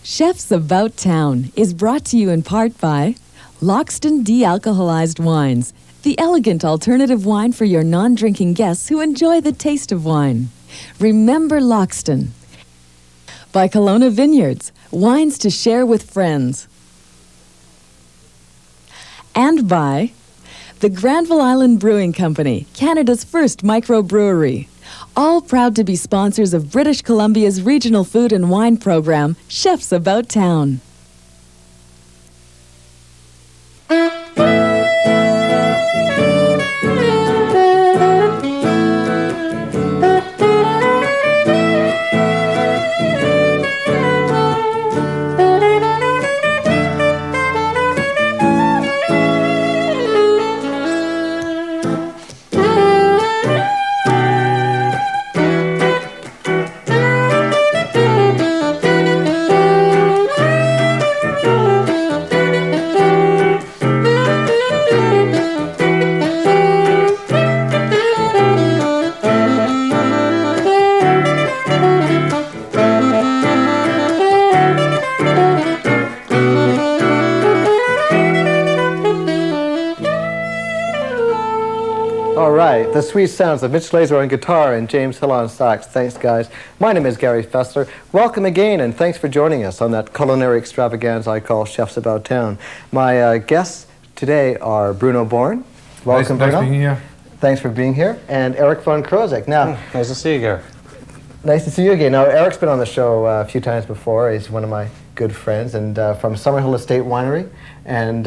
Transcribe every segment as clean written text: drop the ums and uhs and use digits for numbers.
Chefs About Town is brought to you in part by Loxton De-Alcoholized Wines, the elegant alternative wine for your non-drinking guests who enjoy the taste of wine. Remember Loxton. By Kelowna Vineyards, wines to share with friends. And by the Granville Island Brewing Company, Canada's first microbrewery. All proud to be sponsors of British Columbia's regional food and wine program, Chefs About Town. The sweet sounds of Mitch Laser on guitar and James Hill on sax. Thanks, guys. My name is Gary Faessler. Welcome again, and thanks for joining us on that culinary extravaganza I call Chefs About Town. My guests today are Bruno Born. Welcome, Bruno. Nice being here. Thanks for being here. And Eric von Krosigk. Now, nice to see you, Gary. Nice to see you again. Now, Eric's been on the show a few times before. He's one of my good friends, and from Summerhill Estate Winery. And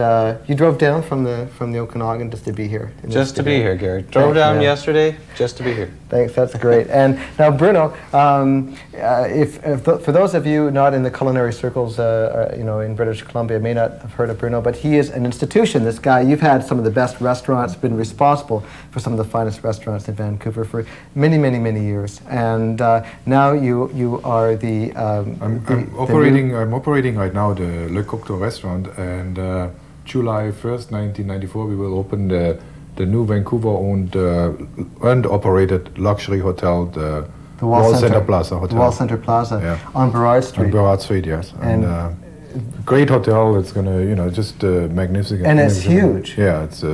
you drove down from the Okanagan just to be here. Just to be here, Gary. Drove down yesterday just to be here. Thanks, that's great. And now, Bruno, for those of you not in the culinary circles, in British Columbia, may not have heard of Bruno, but he is an institution. This guy, you've had some of the best restaurants, been responsible for some of the finest restaurants in Vancouver for many, many, many years. And now you are the. I'm operating right now the Le Cocteau restaurant, and July 1st, 1994, we will open the new Vancouver-owned and operated luxury hotel, the Wall Center Plaza Hotel. The Wall Center Plaza, yeah. On Burrard Street. On Burrard Street, yes. And great hotel. It's gonna, just magnificent. And it's huge. Yeah, it's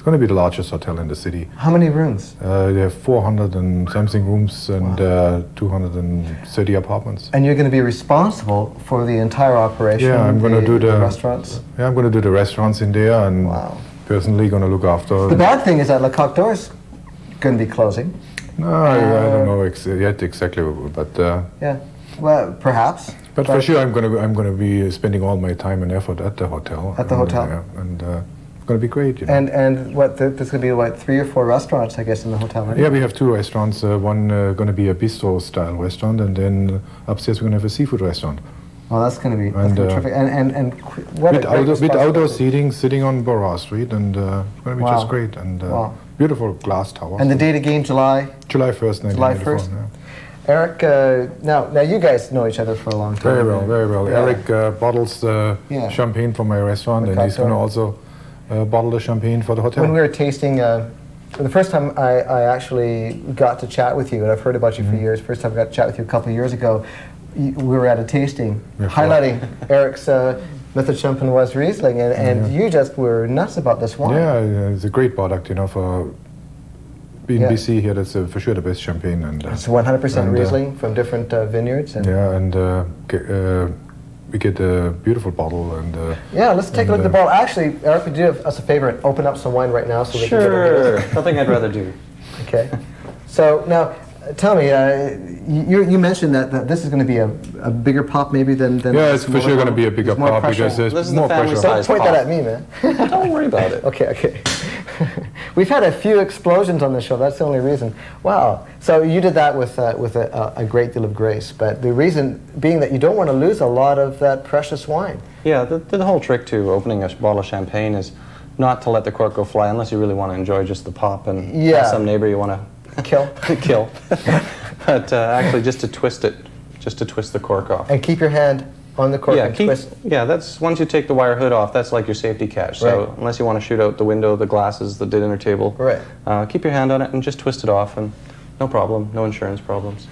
going to be the largest hotel in the city. How many rooms? They have 400 and something rooms and 230 apartments. And you're going to be responsible for the entire operation? Yeah, I'm going to do the restaurants? Yeah, I'm going to do the restaurants in there, and personally going to look after... The bad thing is that Le Cocteau is going to be closing. No, I don't know yet exactly, but... yeah, well, perhaps. But for sure, I'm going to be spending all my time and effort at the hotel. At the hotel? Yeah, and it's going to be great, And what, there's going to be 3 or 4 restaurants, I guess, in the hotel, right? Yeah, we have 2 restaurants. One going to be a bistro-style restaurant, and then upstairs we're going to have a seafood restaurant. Oh, that's going to be terrific. And what with outdoor seating, sitting on Burrard Street, and it's going to be just great. And beautiful glass towers. And the date again, July 1st, 1994. July 1st. Yeah. Eric, now you guys know each other for a long time. Very well, very well. Yeah. Eric bottles champagne for my restaurant, and he's going to also bottle the champagne for the hotel. When we were tasting, the first time I actually got to chat with you, and I've heard about you for years, first time I got to chat with you a couple of years ago, we were at a tasting, highlighting Eric's Method Champenoise Riesling, and you just were nuts about this wine. Yeah, it's a great product, for being BC here, that's for sure the best champagne. And it's 100% Riesling from different vineyards. And we get a beautiful bottle. And let's take a look at the bottle. Actually, Eric, would you do us a favor and open up some wine right now so we can get a Nothing I'd rather do. Okay. So now, tell me, you mentioned that this is going to be a bigger pop maybe than yeah, it's for sure going to be a bigger pop because there's more pressure. Don't point that at me, man. Don't worry about it. Okay. We've had a few explosions on the show. That's the only reason. Wow. So you did that with a great deal of grace, but the reason being that you don't want to lose a lot of that precious wine. Yeah, the whole trick to opening a bottle of champagne is not to let the cork go fly unless you really want to enjoy just the pop and have some neighbor you want to kill. But actually just to twist the cork off. And keep your hand on the cork and twist. Yeah, that's once you take the wire hood off, that's like your safety catch. So unless you want to shoot out the window, the glasses, the dinner table, keep your hand on it and just twist it off, and no problem, no insurance problems.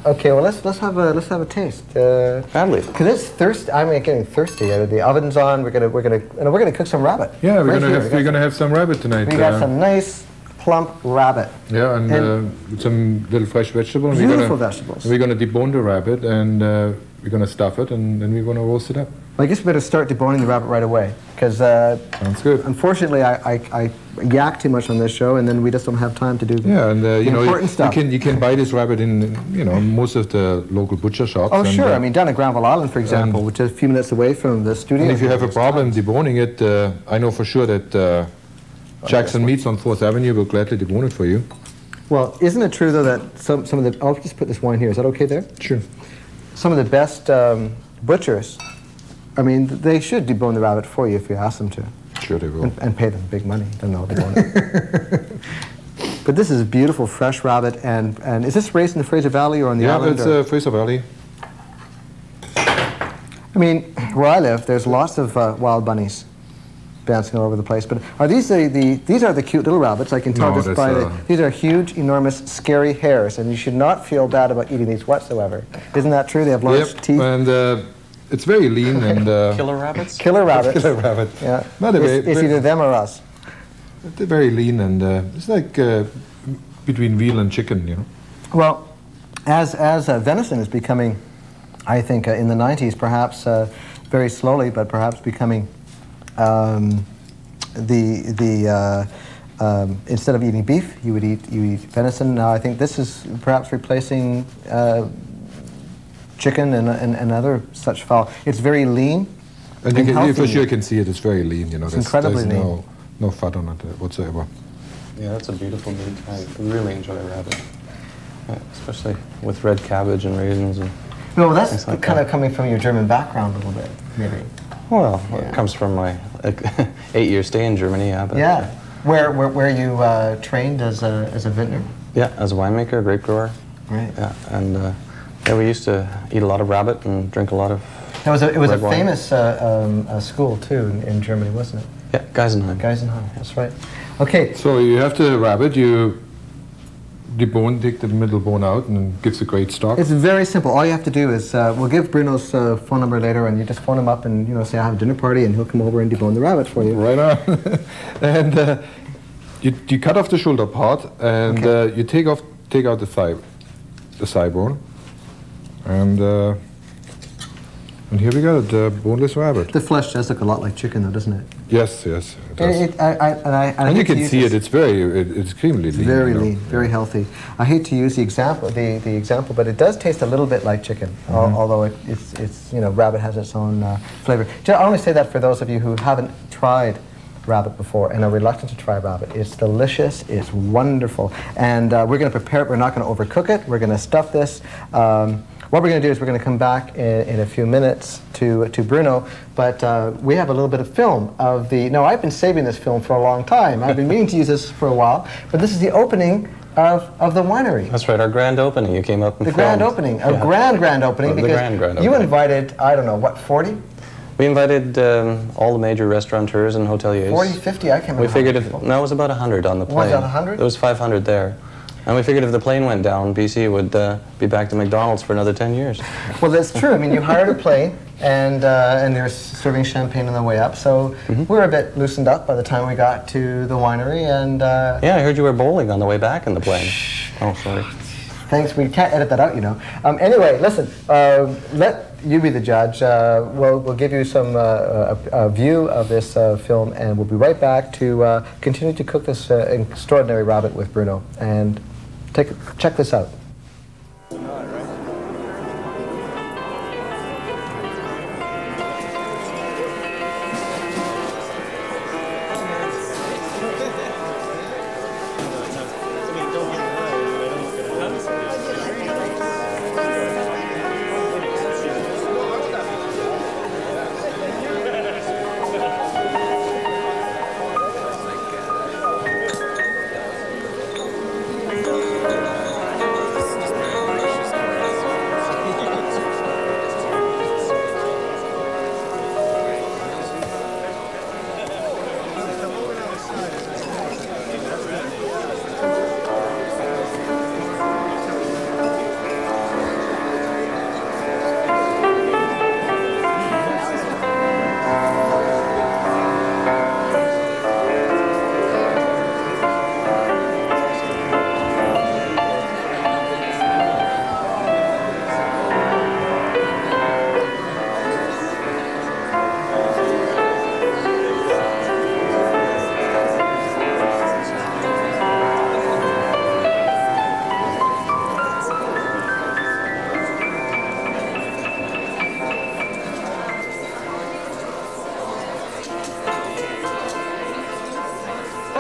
Okay, well let's have a taste. Gladly. Cause it's thirsty. I'm getting thirsty. The oven's on. We're gonna cook some rabbit. Yeah, Right we're gonna have some rabbit tonight. We got some nice plump rabbit. Yeah, and some little fresh vegetables. Beautiful vegetables. We're gonna debone the rabbit, and we're gonna stuff it, and then we're gonna roast it up. Well, I guess we better start deboning the rabbit right away, because sounds good. Unfortunately, I yak too much on this show, and then we just don't have time to do the important stuff. You can buy this rabbit in most of the local butcher shops. Oh, sure. I mean, down at Granville Island, for example, which is a few minutes away from the studio. And if you have a problem deboning it, I know for sure that Jackson Meats on 4th Avenue will gladly debone it for you. Well, isn't it true, though, that some of the... I'll just put this wine here. Is that okay there? Sure. Some of the best butchers, I mean, they should debone the rabbit for you if you ask them to. Sure they will. And pay them big money. Don't know, debone it. But this is beautiful, fresh rabbit, and is this raised in the Fraser Valley or on the island? Yeah, it's Fraser Valley. I mean, where I live, there's lots of wild bunnies bouncing all over the place. But are these these are the cute little rabbits? I can tell just by these are huge, enormous, scary hares, and you should not feel bad about eating these whatsoever. Isn't that true? They have large teeth. And it's very lean and killer rabbits. Killer rabbits. Killer rabbit. Yeah. It's either them or us. They're very lean, and it's like between veal and chicken, you know. Well, as venison is becoming, I think in the 90s, perhaps very slowly, but perhaps becoming instead of eating beef, you eat venison. Now I think this is perhaps replacing chicken and other such fowl. It's very lean. And you for sure can see it. It's very lean. You know, it's incredibly lean. No fat on it whatsoever. Yeah, that's a beautiful meat. I really enjoy rabbit, especially with red cabbage and raisins. And no, that's kind of coming from your German background a little bit, maybe. Well, it comes from my 8-year stay in Germany. Yeah. But yeah. Where you trained as a vintner? Yeah, as a winemaker, grape grower. Right. Yeah, and we used to eat a lot of rabbit and drink a lot of. It was a famous school too in Germany, wasn't it? Yeah, Geisenheim. Geisenheim, that's right. Okay. So you have the rabbit, you debone, take the middle bone out, and it gives a great stock. It's very simple. All you have to do is, we'll give Bruno's phone number later, and you just phone him up and say I have a dinner party, and he'll come over and debone the rabbit for you. Right on. And you cut off the shoulder part, and you take out the thigh bone, and here we got it, the boneless rabbit. The flesh does look a lot like chicken, though, doesn't it? Yes, it does. And you can see it. It's extremely lean. Very lean, very healthy. I hate to use the example, but it does taste a little bit like chicken, although it's rabbit has its own flavor. I only say that for those of you who haven't tried rabbit before and are reluctant to try rabbit. It's delicious. It's wonderful, and we're going to prepare it. We're not going to overcook it. We're going to stuff this. What we're going to do is we're going to come back in a few minutes to Bruno, but we have a little bit of film of the... No, I've been saving this film for a long time. I've been meaning to use this for a while, but this is the opening of the winery. That's right, our grand opening. You came up and filmed. Grand opening, a grand opening, because grand opening. You invited, I don't know, what, 40? We invited all the major restaurateurs and hoteliers. 40, 50, I can't remember. We figured it was about 100 on the plane. Was that 100? There was 500 there. And we figured if the plane went down, BC would be back to McDonald's for another 10 years. Well, that's true. I mean, you hired a plane, and they're serving champagne on the way up. So we were a bit loosened up by the time we got to the winery. And yeah, I heard you were bowling on the way back in the plane. Oh, sorry. Thanks. We can't edit that out, you know. Anyway, listen. Let you be the judge. We'll give you some a view of this film, and we'll be right back to continue to cook this extraordinary rabbit with Bruno. And check this out.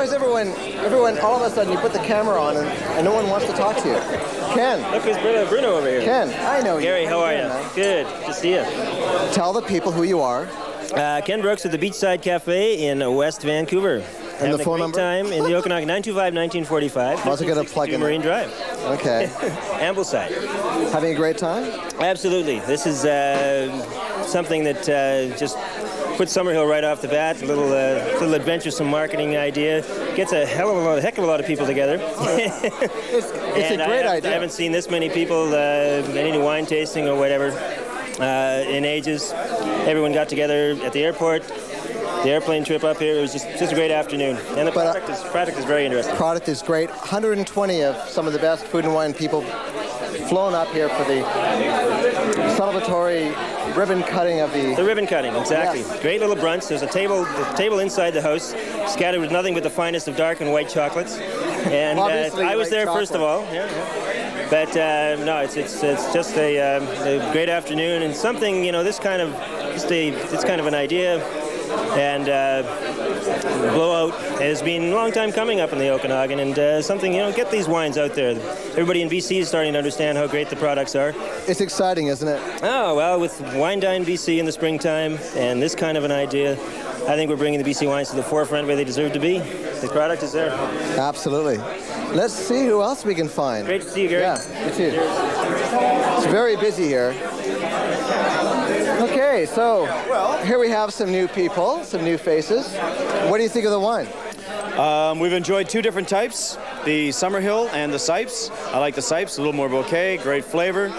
is everyone, all of a sudden you put the camera on and no one wants to talk to you? Ken. Look, it's Bruno over here. Ken, I know Gary, you. how are you? Good to see you. Tell the people who you are. Ken Brooks at the Beachside Cafe in West Vancouver. And the phone number? Time in the Okanagan, 925-1945. Also get a plug in Marine Drive. Okay. Ambleside. Having a great time? Absolutely. This is something that just puts Summerhill right off the bat. A little adventuresome marketing idea. Gets a heck of a lot of people together. It's a great idea. I haven't seen this many people at any wine tasting or whatever in ages. Everyone got together at the airport. The airplane trip up here, it was just a great afternoon. And the product is very interesting. Product is great. 120 of some of the best food and wine people flown up here for the celebratory ribbon cutting of the... The ribbon cutting, exactly. Yes. Great little brunch. There's a table inside the house, scattered with nothing but the finest of dark and white chocolates. And I was there first of all. Yeah. But no, it's just a great afternoon and something, this kind of, it's kind of an idea. And Blowout has been a long time coming up in the Okanagan, and something, get these wines out there. Everybody in BC is starting to understand how great the products are. It's exciting, isn't it? Oh, well, with Wine Dine BC in the springtime and this kind of an idea, I think we're bringing the BC wines to the forefront where they deserve to be. The product is there. Absolutely. Let's see who else we can find. Great to see you, Gary. Yeah, you too. It's very busy here. Okay, so here we have some new people, some new faces. What do you think of the wine? We've enjoyed two different types, the Summerhill and the Sipes. I like the Sipes, a little more bouquet, great flavor,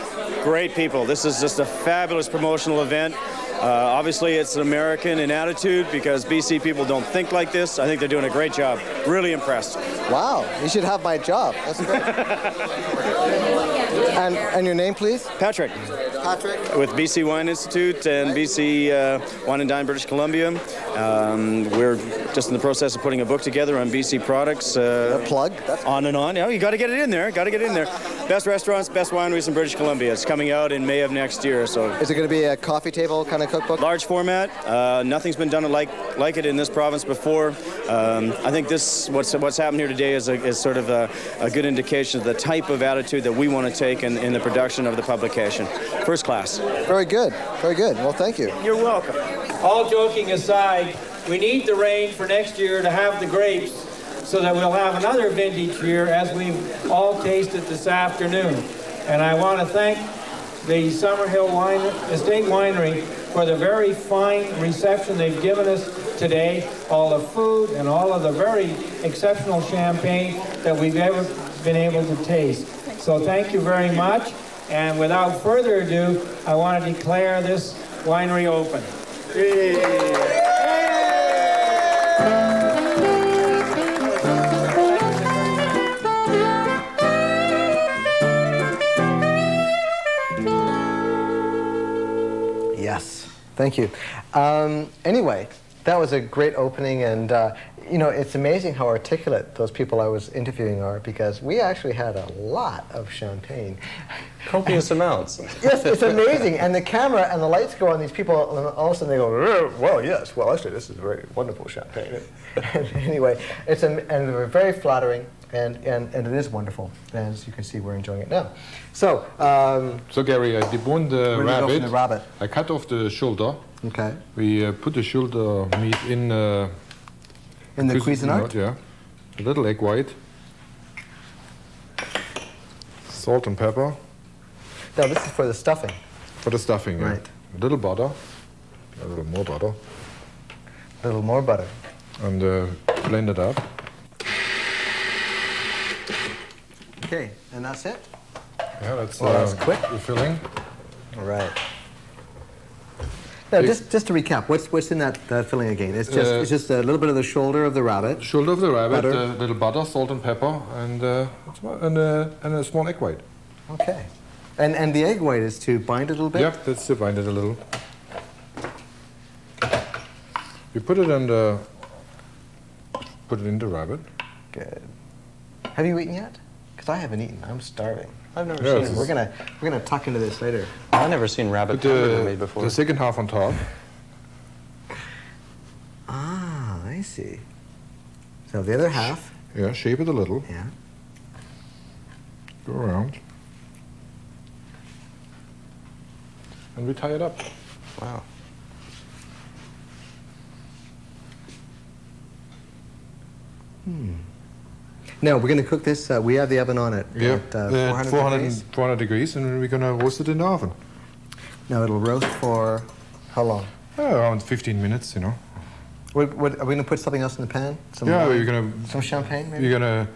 great people. This is just a fabulous promotional event. Obviously, it's an American in attitude because BC people don't think like this. I think they're doing a great job. Really impressed. Wow, you should have my job. That's great. And your name, please? Patrick. Patrick. With BC Wine Institute and BC Wine and Dine British Columbia. We're just in the process of putting a book together on BC products. A plug? On and on. You got to get it in there. Best restaurants, best wineries in British Columbia. It's coming out in May of next year. So is it going to be a coffee table kind of cookbook? Large format. Nothing's been done like it in this province before. I think what's happened here today is sort of a good indication of the type of attitude that we want to take in the production of the publication. First class. Very good. Very good. Well, thank you. You're welcome. All joking aside, we need the rain for next year to have the grapes so that we'll have another vintage year as we've all tasted this afternoon. And I want to thank the Summerhill Estate Winery for the very fine reception they've given us today, all the food and all of the very exceptional champagne that we've ever been able to taste. So thank you very much. And without further ado, I want to declare this winery open. Yes, thank you. Anyway, that was a great opening, and it's amazing how articulate those people I was interviewing are, because we actually had a lot of champagne. Copious amounts. Yes, it's amazing. And the camera and the lights go on these people, and all of a sudden they go, well, yes, well, actually, this is very wonderful champagne. Anyway, and they're very flattering, and it is wonderful. And as you can see, we're enjoying it now. So, so Gary, I deboned the rabbit. I cut off the shoulder. Okay. We put the shoulder meat in the Cuisinart? Yeah. A little egg white. Salt and pepper. No, this is for the stuffing. For the stuffing, yeah. Right. A little butter. A little more butter. A little more butter. And blend it up. Okay, and that's it? Yeah, that's quick. The filling. All right. Now, just to recap, what's in that filling again? It's just a little bit of the shoulder of the rabbit. Shoulder of the rabbit, butter. Little butter, salt and pepper, and a small egg white. Okay. And the egg white is to bind it a little bit? Yep, that's to bind it a little. You put it in the rabbit. Good. Have you eaten yet? Because I haven't eaten. I'm starving. I've never We're seen. gonna tuck into this later. I've never seen rabbit hamburger made before. The second half on top. Ah, I see. So the other half. Yeah, shape it a little. Yeah. Go around. And we tie it up. Wow. Now we're going to cook this. We have the oven on it at 400 degrees. 400 degrees, and we're going to roast it in the oven. Now it'll roast for how long? Around 15 minutes, you know. Are we going to put something else in the pan? Some we're going to... Some champagne, maybe? We're going to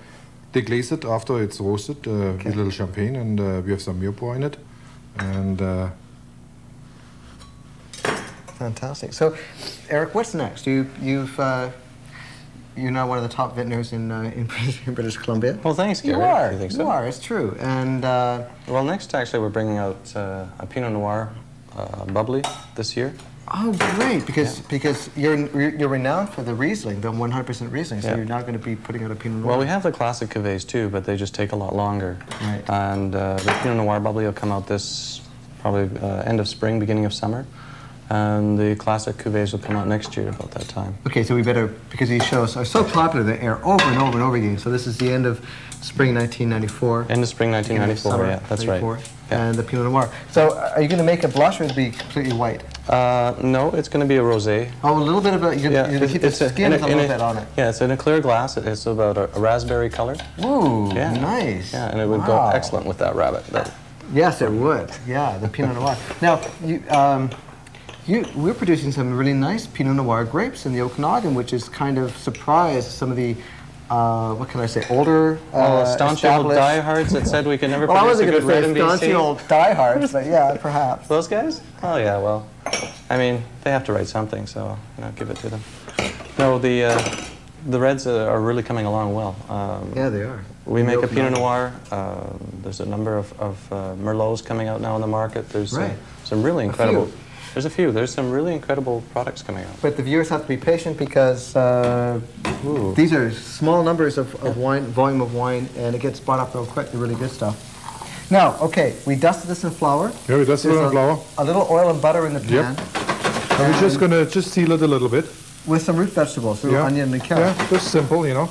deglaze it after it's roasted with a little champagne, and we have some mirepoix in it. And... Fantastic. So, Eric, what's next? You're now one of the top vintners in British Columbia. Well, thanks, Gary. You are. If you think so. You are. It's true. And well, next actually we're bringing out a Pinot Noir bubbly this year. oh, great! Because you're renowned for the Riesling, the 100% Riesling. So you're now going to be putting out a Pinot Noir. Well, we have the classic cuvées too, but they just take a lot longer. Right. And the Pinot Noir bubbly will come out this probably end of spring, beginning of summer. And the classic cuvées will come out next year about that time. Okay, so we better, because these shows are so popular, they air over and over and over again. So this is the end of spring 1994. End of spring 1994, summer, yeah, that's 94, right. Yeah. And the Pinot Noir. So are you going to make a blush or it'll be completely white? No, it's going to be a rosé. Oh, a little bit of a, you're going to keep the skin with a little bit on it. Yeah, it's in a clear glass. It's about a raspberry color. Ooh, Yeah. nice. Yeah, and it would go excellent with that rabbit. Yes, it would. Yeah, the Pinot Noir. Now, we're producing some really nice Pinot Noir grapes in the Okanagan, which has kind of surprised some of the, what can I say, older, staunch old diehards that said we could never well, I produce a wasn't good going red to in say staunchy BC. old diehards, but yeah, perhaps. Those guys? Oh yeah, well, I mean, they have to write something, so give it to them. No, the reds are really coming along well. Yeah, they are. We make a Pinot Noir. There's a number of Merlots coming out now on the market. There's some really incredible. There's a few. There's some really incredible products coming out. But the viewers have to be patient because these are small numbers of wine, volume of wine, and it gets bought up real quick, the really good stuff. Now, okay, we dusted this in flour. Yeah, we dusted it in flour. A little oil and butter in the pan. Yep. And we're just going to seal it a little bit. With some root vegetables, little onion and carrot. Yeah, just simple, you know.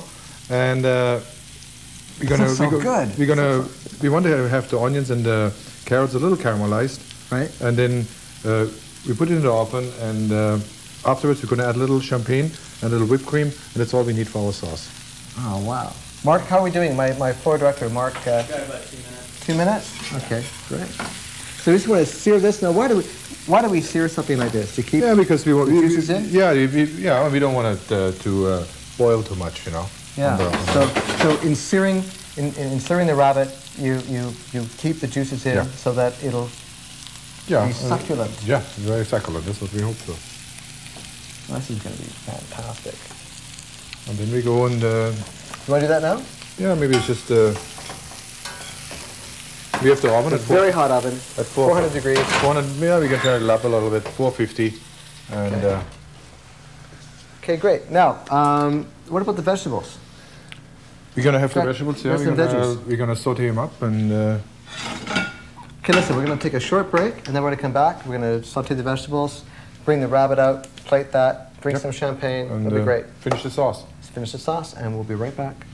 And we're going to, we want to have the onions and the carrots a little caramelized. Right. And then we put it in the oven, and afterwards we're going to add a little champagne and a little whipped cream, and that's all we need for our sauce. Oh, wow. Mark, how are we doing? My floor director, Mark. Got about 2 minutes. 2 minutes? Okay, great. So we just want to sear this. Now, why do we sear something like this? To keep because we want the juices in? Yeah, we don't want it to boil too much, you know. Yeah. So in searing the rabbit, you keep the juices in so that it'll be succulent. Yeah, very succulent. That's what we hope for. Well, this is going to be fantastic. And then we go and... You want to do that now? Yeah, maybe it's just... we have the oven at very hot oven at 400 degrees. 400. Yeah, we can turn it up a little bit. 450. And okay, great. Now, what about the vegetables? We're gonna have the vegetables. Yeah, we're gonna saute them up and. Okay, listen. We're gonna take a short break, and then we're gonna come back. We're gonna saute the vegetables, bring the rabbit out, plate that, drink some champagne. And, that'll be great. Finish the sauce. Let's finish the sauce, and we'll be right back.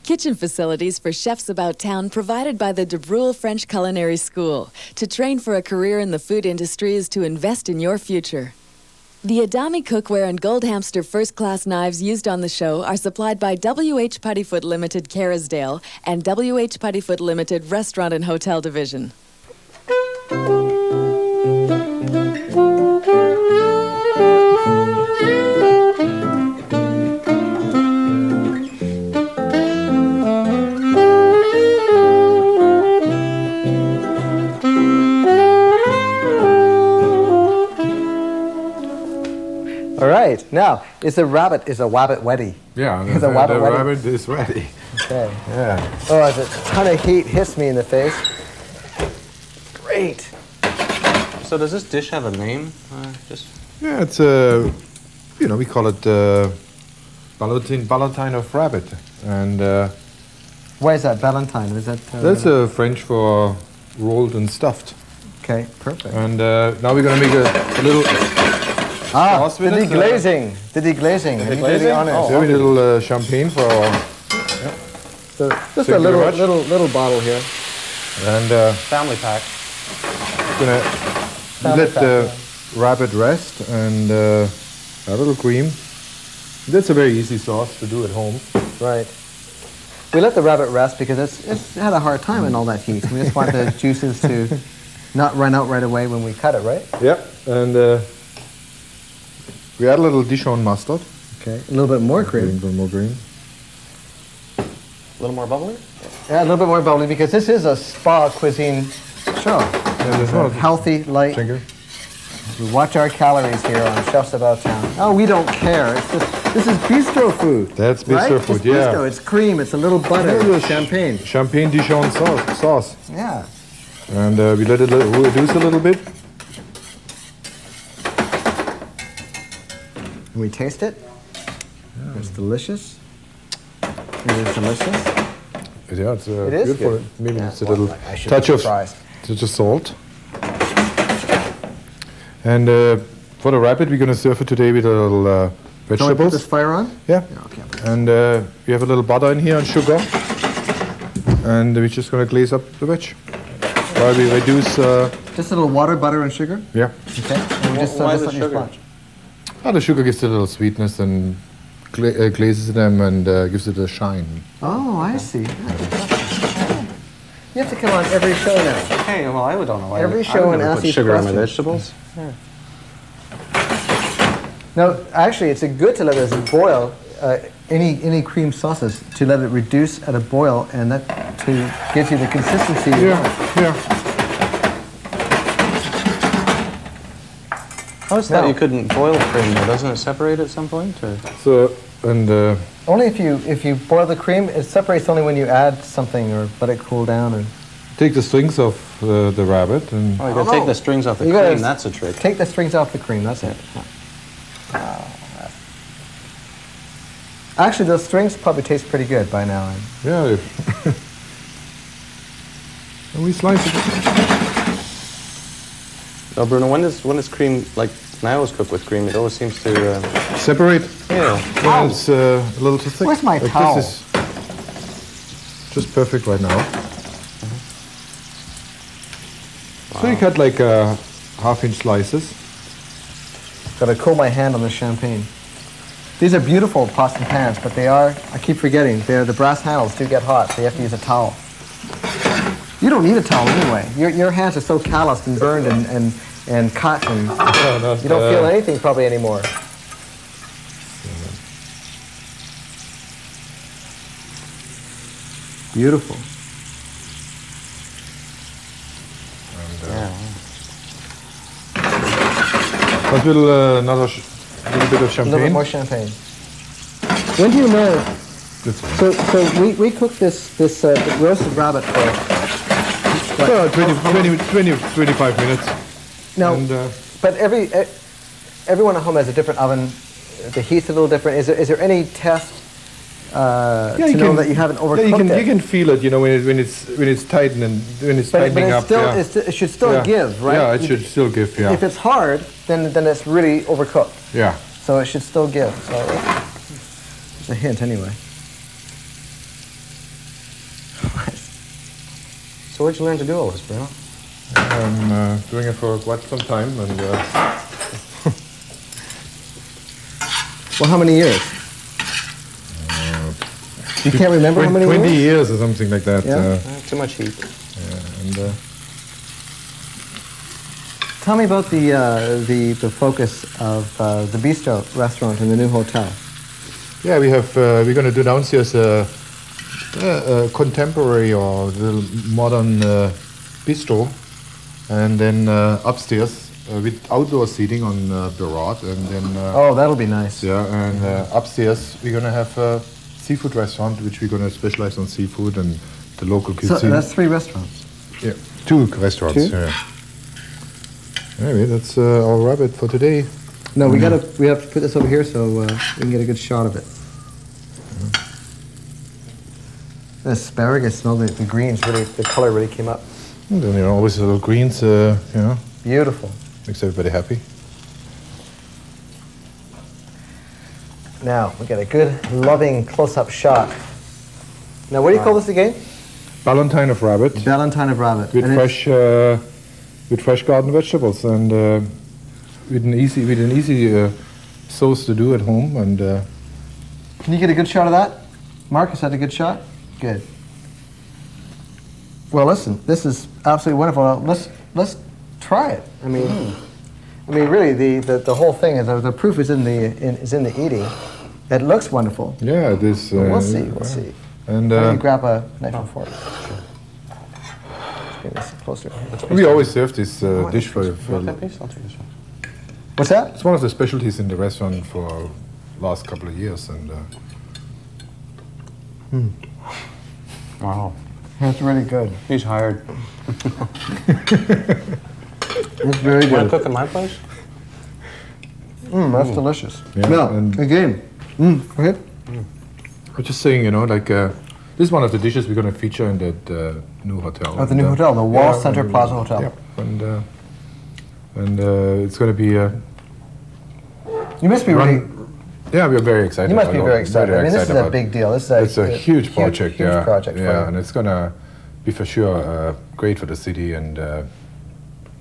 Kitchen facilities for chefs about town provided by the De Bruyne French Culinary School. To train for a career in the food industry is to invest in your future. The Adami cookware and Gold Hamster first-class knives used on the show are supplied by W.H. Puttyfoot Limited, Kerrisdale, and W.H. Puttyfoot Limited Restaurant and Hotel Division. All right. Now, is a wabbit ready? Yeah, the rabbit is ready. Okay. Yeah. Oh, as a ton of heat hits me in the face. Great. So does this dish have a name? Yeah, it's we call it Ballotine of rabbit, and why is that Valentine? Is that? That's French for rolled and stuffed. Okay, perfect. And now we're gonna make a little sauce with it. Deglazing. The deglazing. The deglazing? Oh, Very little champagne for our... so just Thank a you very little bottle here. And Family pack. gonna let the rabbit rest and a little cream. That's a very easy sauce to do at home. Right. We let the rabbit rest because it's had a hard time in all that heat. We just want the juices to not run out right away when we cut it, right? Yeah, and we add a little Dijon mustard. Okay. A little bit more A cream. little more green. A little more bubbly? Yeah, a little bit more bubbly because this is a spa cuisine show. there's not Healthy, light. Thank you. We watch our calories here on Chefs About Town. Oh, we don't care. It's just, this is bistro food. That's bistro right? food, It's yeah. Bistro. It's cream. It's a little butter. Yeah, Champagne. Champagne Dijon sauce. Yeah. And we let it reduce a little bit. And we taste it. It's delicious. It is delicious. Yeah, it's It is beautiful. good. Maybe Yeah, it's a well, little I should touch be of salt. And for the rabbit, we're going to serve it today with a little Can we put vegetables. this fire on? Yeah. Okay. And we have a little butter in here and sugar. And we're just going to glaze up the veg. While we reduce... Just a little water, butter, and sugar. yeah. Okay. And we just Why just the let you sugar? sponge. The sugar gives it a little sweetness and glazes them and gives it a shine. Oh, I see. You have to come on every show now. Hey, well, I don't know why. Every I show would and never ask put these sugar on my questions. vegetables. No, actually, it's good to let it boil. Any cream sauces to let it reduce at a boil, and that gives you the consistency. you want. Yeah. How is that No. you couldn't boil cream though? Doesn't it separate at some point? Or? So, and Only if you boil the cream, it separates only when you add something or let it cool down. Or take the strings off the rabbit and Oh, you gotta Oh, take no. the strings off the You cream. gotta That's a trick. take the strings off the cream. That's it. Actually, those strings probably taste pretty good by now. yeah. And we slice it. No, Bruno, when does cream, like, when I always cook with cream, it always seems to, Separate. yeah. When it's a little too thick. Where's my Like towel? This is just perfect right now. So you cut like half-inch slices. Got to cool my hand on the champagne. These are beautiful pots and pans, but they are, I keep forgetting, the brass handles do get hot, so you have to use a towel. You don't need a towel anyway. Your hands are so calloused and burned and cut, and you don't feel anything probably anymore. Beautiful. A little little bit of A little bit champagne. more champagne. When do you know? So we cooked this roasted rabbit for Well, 25 minutes. now. And, But everyone at home has a different oven. The heat's a little different. Is there any test to know that you haven't overcooked it? You can feel it, you know, when it's tightening when it's But tightening it's up. still, yeah. it should still give, right? Yeah, it should still give. Yeah. If it's hard, then it's really overcooked. Yeah. So it should still give. So it's a hint anyway. So where'd you learn to do all this, Bruno? I'm doing it for quite some time, and Well, how many years? You can't remember how many 20 years? years or something like that. Yeah. Too much heat. And Tell me about the focus of the bistro restaurant in the new hotel. yeah, we're going to do downstairs a contemporary or little modern bistro, and then upstairs with outdoor seating on Barrot, and then Oh, that'll be nice. yeah, and upstairs we're going to have a seafood restaurant, which we're going to specialize on seafood and the local So cuisine. that's 3 restauants. Yeah, 2 restaurants. Two? Yeah. Anyway, that's our rabbit for today. No, we have to put this over here so we can get a good shot of it. The asparagus smell, the greens really, the color really came up. And then always a little greens, you know, Beautiful. makes everybody happy. Now, we get a good, loving close-up shot. Now, what do you call this again? Ballantine of rabbit. Ballantine of rabbit. With fresh garden vegetables and with an easy sauce to do at home. And can you get a good shot of that? Mark, is that a good shot? Good. Well, listen, this is absolutely wonderful. Let's try it. I mean, really, the whole thing is the proof is in the eating. It looks wonderful. Yeah, it is. We'll see. And why don't you grab a knife and fork? Let's get this closer. We always serve this dish for. What's that? It's one of the specialties in the restaurant for last couple of years, and. Wow. That's really good. He's hired. It's very good. Want to cook in my place? That's delicious. Yeah, no, and again. Go ahead. I'm just saying, this is one of the dishes we're going to feature in that new hotel. At the new hotel, the Wall Center Plaza Hotel. Yeah, and it's going to be. You must be really. Yeah, we're very excited. You must be very excited. I mean, this is a big deal. It's a huge project. Huge project. Yeah, and it's going to be for sure great for the city and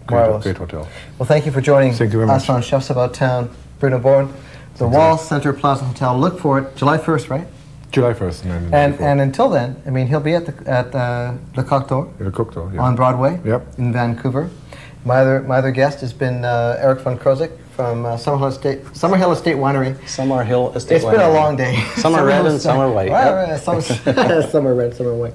great hotel. Well, thank you for joining us on Chefs About Town. Bruno Bourne, the Wall Center Plaza Hotel. Look for it, July 1st, right? July 1st. And until then, I mean, he'll be at Le Coq d'Or. Le Coq d'Or, yeah. On Broadway. Yep. In Vancouver. My other guest has been Eric von Krosigk from Summerhill Estate Winery. Summerhill Estate Winery. It's been a long day. Some are red and some are white. Some are red, some are white.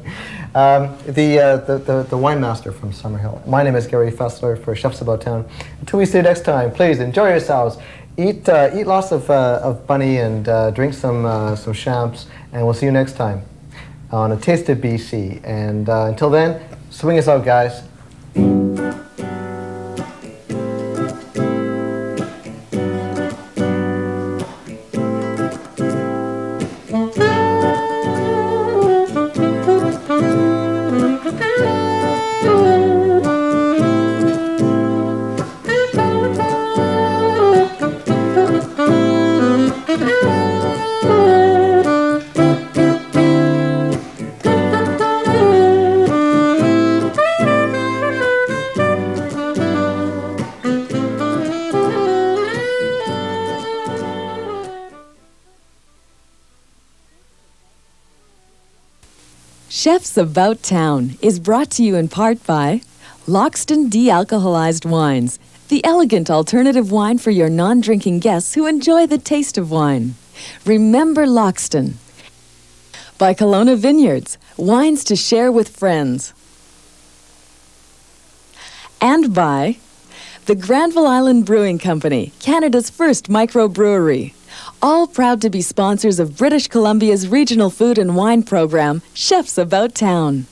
The wine master from Summerhill. My name is Gary Faessler for Chefs About Town. Until we see you next time, please enjoy yourselves. Eat lots of bunny and drink some champs, and we'll see you next time on A Taste of BC. And until then, swing us out, guys. Chefs About Town is brought to you in part by Loxton De-Alcoholized Wines, the elegant alternative wine for your non-drinking guests who enjoy the taste of wine. Remember Loxton. By Kelowna Vineyards, wines to share with friends. And by the Granville Island Brewing Company, Canada's first microbrewery. All proud to be sponsors of British Columbia's regional food and wine program, Chefs About Town.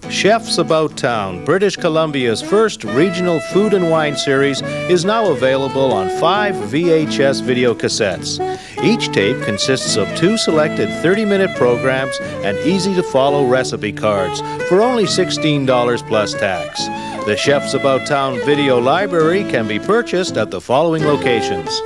Chefs About Town, British Columbia's first regional food and wine series, is now available on 5 VHS video cassettes. Each tape consists of 2 selected 30-minute programs and easy-to-follow recipe cards for only $16 plus tax. The Chefs About Town video library can be purchased at the following locations: